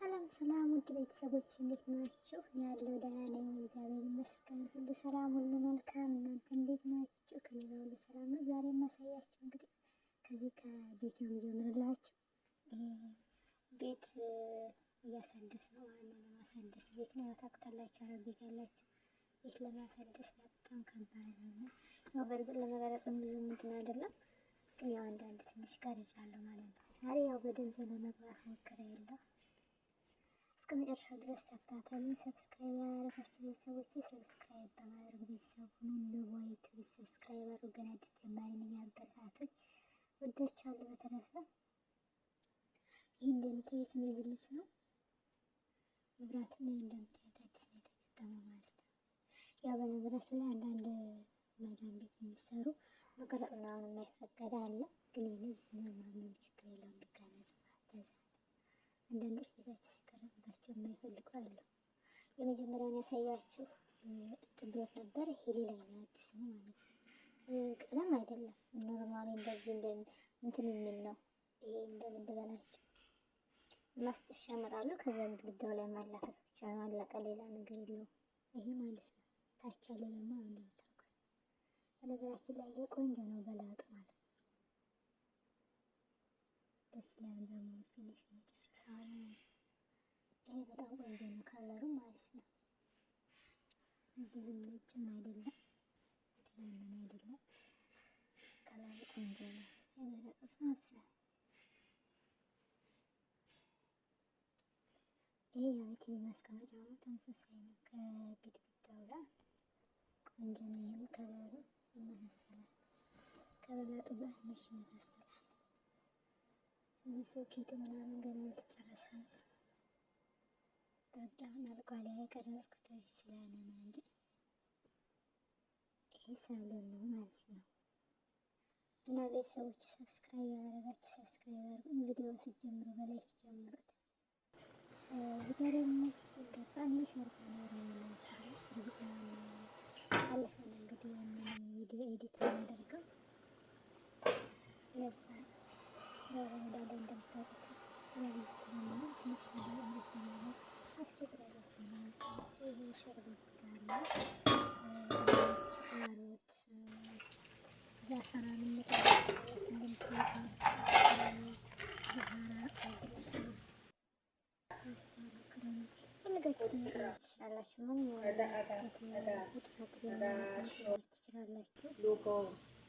ሰላም ሰላም ውድ ቤተሰቦች እንዴት ናችሁ? ያለው ደህና ነኝ፣ እግዚአብሔር ይመስገን። ሁሉ ሰላም፣ ሁሉ መልካም። እናንተ እንዴት ናችሁ? ከኔ ጋር ሁሉ ሰላም ነው። ዛሬ የማሳያችሁ እንግዲህ ከዚህ ከቤት ነው የምጀምርላችሁ። ቤት እያሳደስ ነው ማለት ነው። ለማሳደስ ቤት ነው ታውቃላችሁ፣ ቤት ያላችሁ ቤት ለማሳደስ በጣም ከባድ ነው። ያው በእርግጥ ለመገለጽ ብዙ እንትን አይደለም፣ ግን ያው አንዳንድ ትንሽ ቀርጫለሁ ማለት ነው። ዛሬ ያው በድምፅ ለመግባት ሞክሬያለሁ። እስከ መጨረሻው ድረስ ተከታተሉኝ። ሰብስክራይብ ያደረጋችሁ ቤተሰቦች ሰብስክራይብ በማድረግ ቤተሰብ ሁኑ። ለዋይት ሰብስክራይብ አድርጉ። ገና አዲስ ጀማሪ ነኝ፣ አበረታቱኝ። ወዳችኋለሁ። በተረፈ ይህ እንደምታዩት መጅልስ ነው። መብራቱም እንደምታዩት አዲስ ነው የተገጠመው ማለት ነው። ያው በነገራችን ላይ አንዳንድ መዳን ቤት የሚሰሩ መቀረጥ ምናምን የማይፈቀድ አለ፣ ግን ይህ ምንም ችግር የለውም ቢቀረጽ ማለት ነው። አንዳንዶች ቤታቸው ሲቀረጽባቸው የማይፈልጉ አሉ። የመጀመሪያውን ያሳያችሁ ጥብት ነበር። ይሄ ሌላኛው አዲስ ነው ማለት ነው። ቀለም አይደለም፣ ኖርማሊ እንደዚህ እንትን የሚል ነው። ይሄ እንደምንበላችሁ ማስጥሻ ያመጣሉ። ከዛ ግድግዳው ላይ ማላከክ ብቻ ነው፣ አለቀ። ሌላ ነገር የለውም ይሄ ማለት ነው። ታች ያለ ደግሞ እንደምታውቁት በነገራችን ላይ ይሄ ቆንጆ ነው፣ በላጥ ማለት ነው። ደስ ይላል ደግሞ ፊኒሽ መጨረሻው። ይሄ በጣም ቆንጆ ነው ከለሩ ማለት ነው። ብዙ ነጭም አይደለም ትናንሽ አይደለም፣ ከለሩ ቆንጆ ነው። የመረጡት ነው። ይሄ የቤት ማስቀመጫ ነው፣ ተመሳሳይ ነው ከግድግዳው ጋር ቆንጆ ነው። ይሄም ከለሩ ይመሳሰላል፣ ከበላጡ ጋር ትንሽ ይመሳሰላል። እዚህ ሶኬቱ ምናምን ገና አልተጨረሰም። በጣም አልቋል። የቀረጽኩት በፊት ስላለ ነው እንጂ ይሄ ሳሎን ነው ማለት ነው። እና ቤተሰቦች ሰብስክራይብ ያደረጋችሁ ሰብስክራይብ አድርጉ። ቪዲዮውን ስትጀምሩ በላይክ ጀምሩት። እዚህ ጋር ደግሞ በጣም ሸርፍ ነው አልፈን እንግዲህ ቪዲዮ ኤዲት እናደርገው ለዛ በረመዳን እንደምታውቁት ያሉት ስለሆነ ትንሽ ነገር እንደሆነ አስቸጋሪ ነው። ይሄ ሸርበት ጋር ካሮት ዛፈራን ትችላላችሁ።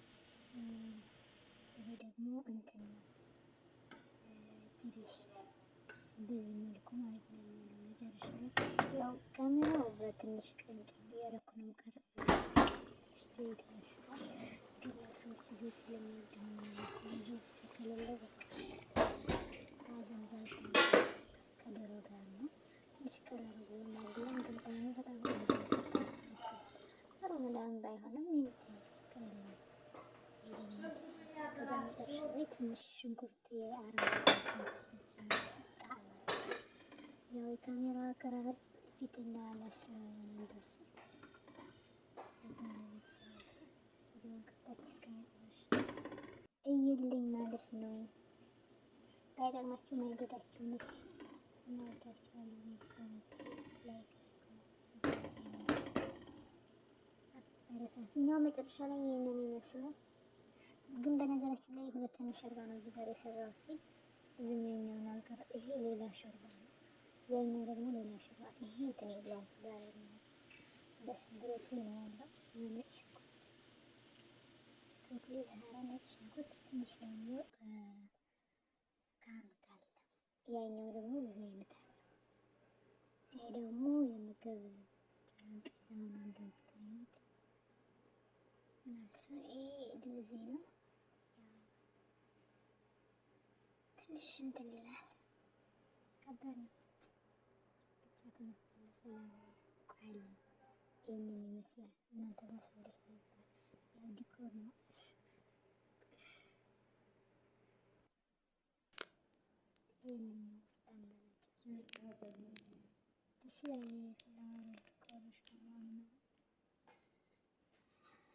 ይሄ ደግሞ እንትን ጅሪሽ በዚህ መልኩ ማለት ነው። መጨረሻ ላይ ያው ካሜራው በትንሽ ቀንጭ እያደረኩ ነው የምቀርጸው። ዘይት መስጠት ግን ሰዎች ዘይት ስለሚወዱ ዘይት ከሌለው በቃ አዘንዛት ከዶሮ ጋር ነው። ትንሽ ቀለር ማግለም ግን በጣም ረመዳን ባይሆንም ከዛ መጨረሻ ላይ ትንሽ ሽንኩርት ያው የካሜራ አቀራረጽ ፊት እንዳያነስ እንደዚህ እይልኝ ማለት ነው። ባይጠቅማችሁ ማይጎዳችሁ ነስ እናወዳችኋለን። እኛው መጨረሻ ላይ ይሄንን ይመስላል። ግን በነገራችን ላይ ሁለተኛ ሾርባ ነው እዚህ ጋር የሰራሁት ሲል እዚህኛውን አልቀረ። ይሄ ሌላ ሾርባ ነው፣ ያኛው ደግሞ ሌላ ሾርባ። ይሄ እንትን ይብላል ዛሬ ነው ደስ ብሮኮሊ ነው ያለው። ነጭ ሽንኩርት ብሮኮሊ ዛሬ ነጭ ሽንኩርት ትንሽ ደግሞ ካሮት አለ። ያኛው ደግሞ ብዙ አይነት አለ። ይሄ ደግሞ የምግብ ጠረጴዛ ነው እንደምታዩት ማለት ነው። ይሄ ድልዜ ነው ትንሽ እንትን ይላል፣ ከባድ ነው። ይህንን ይመስላል። እናንተ ጋር እንዴት ነበር? ዲኮር ነው። ይህንን ይመስላል። ደስ ይላል። ዲኮሮች ከሆኑ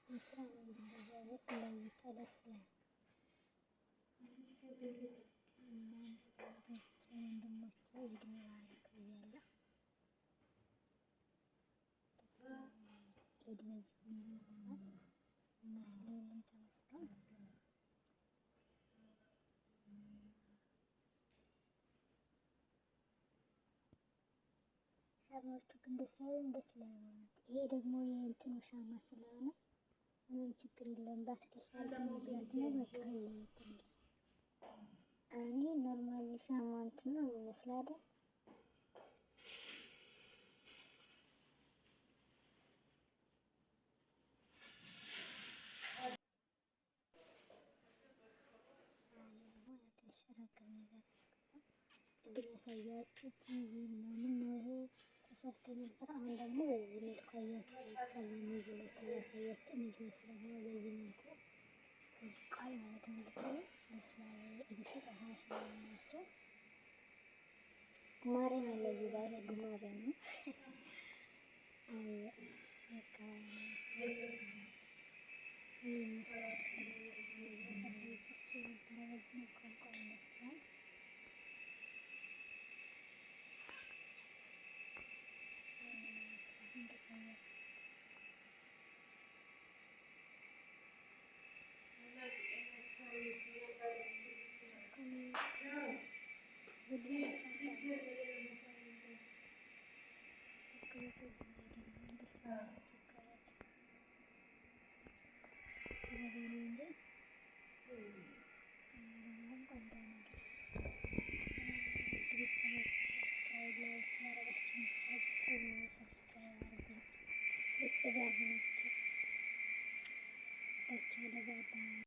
የስራ መንገድ ላይ ደስ ይላል። ወንድሞቼ እንግዲህ በዚህ ይሆናል መስሎልኝ ተመስገን። ሻማዎቹ ግን ደስ አይልም፣ ደስ ይላል። ይሄ ደግሞ የእንትኑ ሻማ ስለሆነ ምንም ችግር የለውም። ባትሪ ነው በቃ እኔ ኖርማሊ ሻማ እንትን ነው ይመስላል። ቅድም ያሳያችሁ ቲቪ ምናምን ነው ይሄ ተሰርቶ ነበር። አሁን ደግሞ በዚህ መልኩ አያችሁ ይታያል። መጅለስ ስላሳያችሁ መጅለስ ደግሞ በዚህ መልኩ ቃል ማለት ነው። ደስ ያለ ኢዲት ናቸው። ጉማሬም አለ እዚህ ጋር ይሄ ጉማሬ ነው።